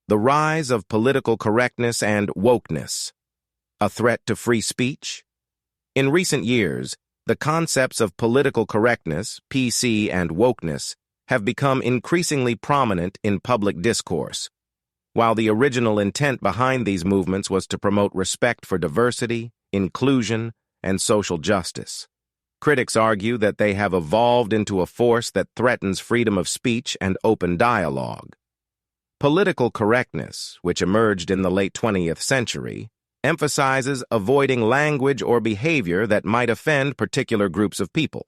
The rise of political correctness and wokeness. A threat to free speech? In recent years, the concepts of political correctness, PC, and wokeness have become increasingly prominent in public discourse. While the original intent behind these movements was to promote respect for diversity, inclusion, and social justice, critics argue that they have evolved into a force that threatens freedom of speech and open dialogue. Political correctness, which emerged in the late 20th century, emphasizes avoiding language or behavior that might offend particular groups of people.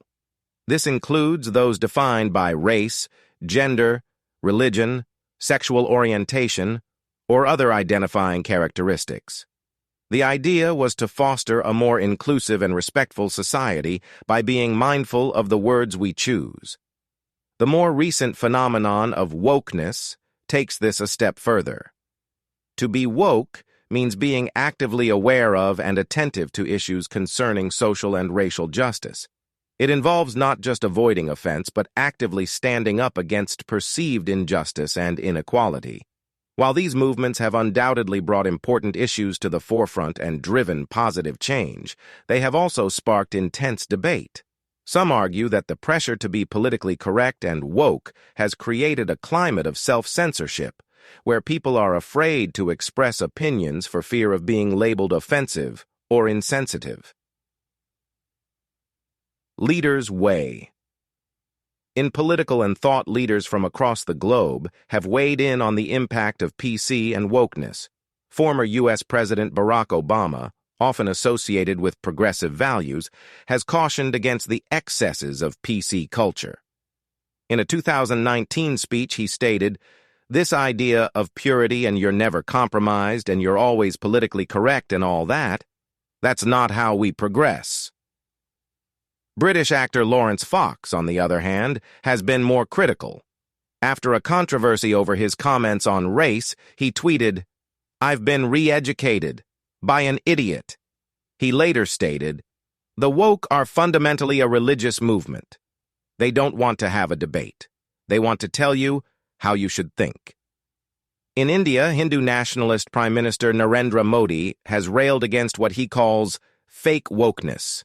This includes those defined by race, gender, religion, sexual orientation, or other identifying characteristics. The idea was to foster a more inclusive and respectful society by being mindful of the words we choose. The more recent phenomenon of wokeness takes this a step further. To be woke means being actively aware of and attentive to issues concerning social and racial justice. It involves not just avoiding offense, but actively standing up against perceived injustice and inequality. While these movements have undoubtedly brought important issues to the forefront and driven positive change, they have also sparked intense debate. Some argue that the pressure to be politically correct and woke has created a climate of self-censorship, where people are afraid to express opinions for fear of being labeled offensive or insensitive. Leaders' way. In political and thought leaders from across the globe have weighed in on the impact of PC and wokeness. Former U.S. President Barack Obama, often associated with progressive values, has cautioned against the excesses of PC culture. In a 2019 speech, he stated, "This idea of purity and you're never compromised and you're always politically correct and all that, that's not how we progress." British actor Lawrence Fox, on the other hand, has been more critical. After a controversy over his comments on race, he tweeted, "I've been re-educated by an idiot." He later stated, "The woke are fundamentally a religious movement. They don't want to have a debate. They want to tell you how you should think." In India, Hindu nationalist Prime Minister Narendra Modi has railed against what he calls fake wokeness.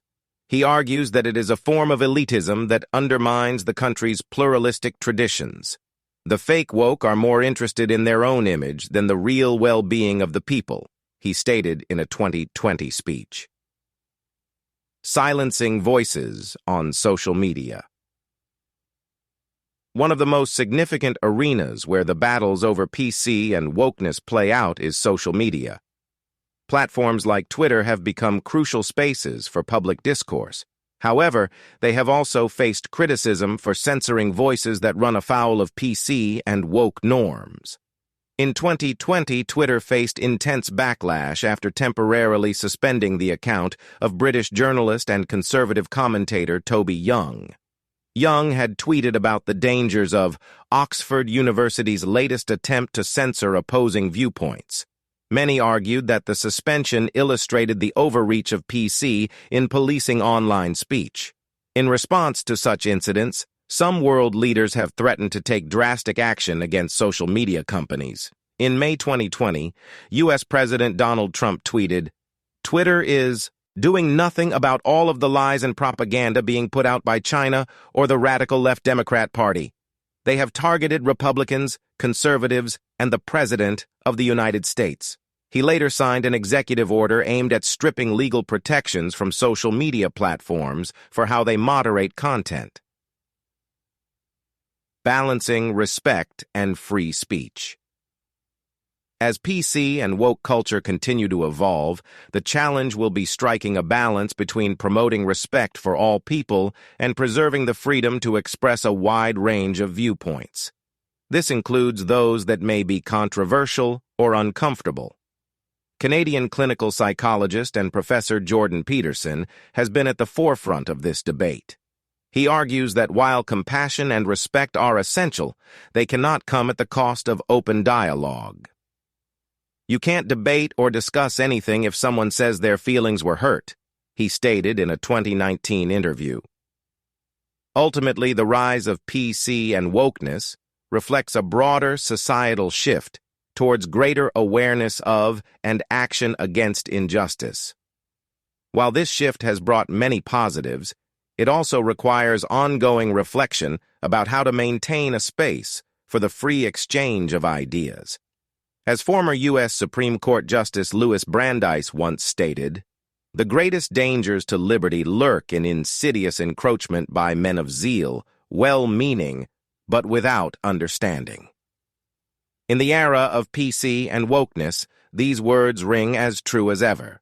He argues that it is a form of elitism that undermines the country's pluralistic traditions. The fake woke are more interested in their own image than the real well-being of the people, he stated in a 2020 speech. Silencing voices on social media. One of the most significant arenas where the battles over PC and wokeness play out is social media. Platforms like Twitter have become crucial spaces for public discourse. However, they have also faced criticism for censoring voices that run afoul of PC and woke norms. In 2020, Twitter faced intense backlash after temporarily suspending the account of British journalist and conservative commentator Toby Young. Young had tweeted about the dangers of Oxford University's latest attempt to censor opposing viewpoints. Many argued that the suspension illustrated the overreach of PC in policing online speech. In response to such incidents, some world leaders have threatened to take drastic action against social media companies. In May 2020, U.S. President Donald Trump tweeted, "Twitter is doing nothing about all of the lies and propaganda being put out by China or the radical left Democrat Party. They have targeted Republicans, conservatives, and the President of the United States." He later signed an executive order aimed at stripping legal protections from social media platforms for how they moderate content. Balancing respect and free speech. As PC and woke culture continue to evolve, the challenge will be striking a balance between promoting respect for all people and preserving the freedom to express a wide range of viewpoints. This includes those that may be controversial or uncomfortable. Canadian clinical psychologist and Professor Jordan Peterson has been at the forefront of this debate. He argues that while compassion and respect are essential, they cannot come at the cost of open dialogue. "You can't debate or discuss anything if someone says their feelings were hurt," he stated in a 2019 interview. Ultimately, the rise of PC and wokeness reflects a broader societal shift towards greater awareness of and action against injustice. While this shift has brought many positives, it also requires ongoing reflection about how to maintain a space for the free exchange of ideas. As former U.S. Supreme Court Justice Louis Brandeis once stated, "The greatest dangers to liberty lurk in insidious encroachment by men of zeal, well-meaning, but without understanding." In the era of PC and wokeness, these words ring as true as ever.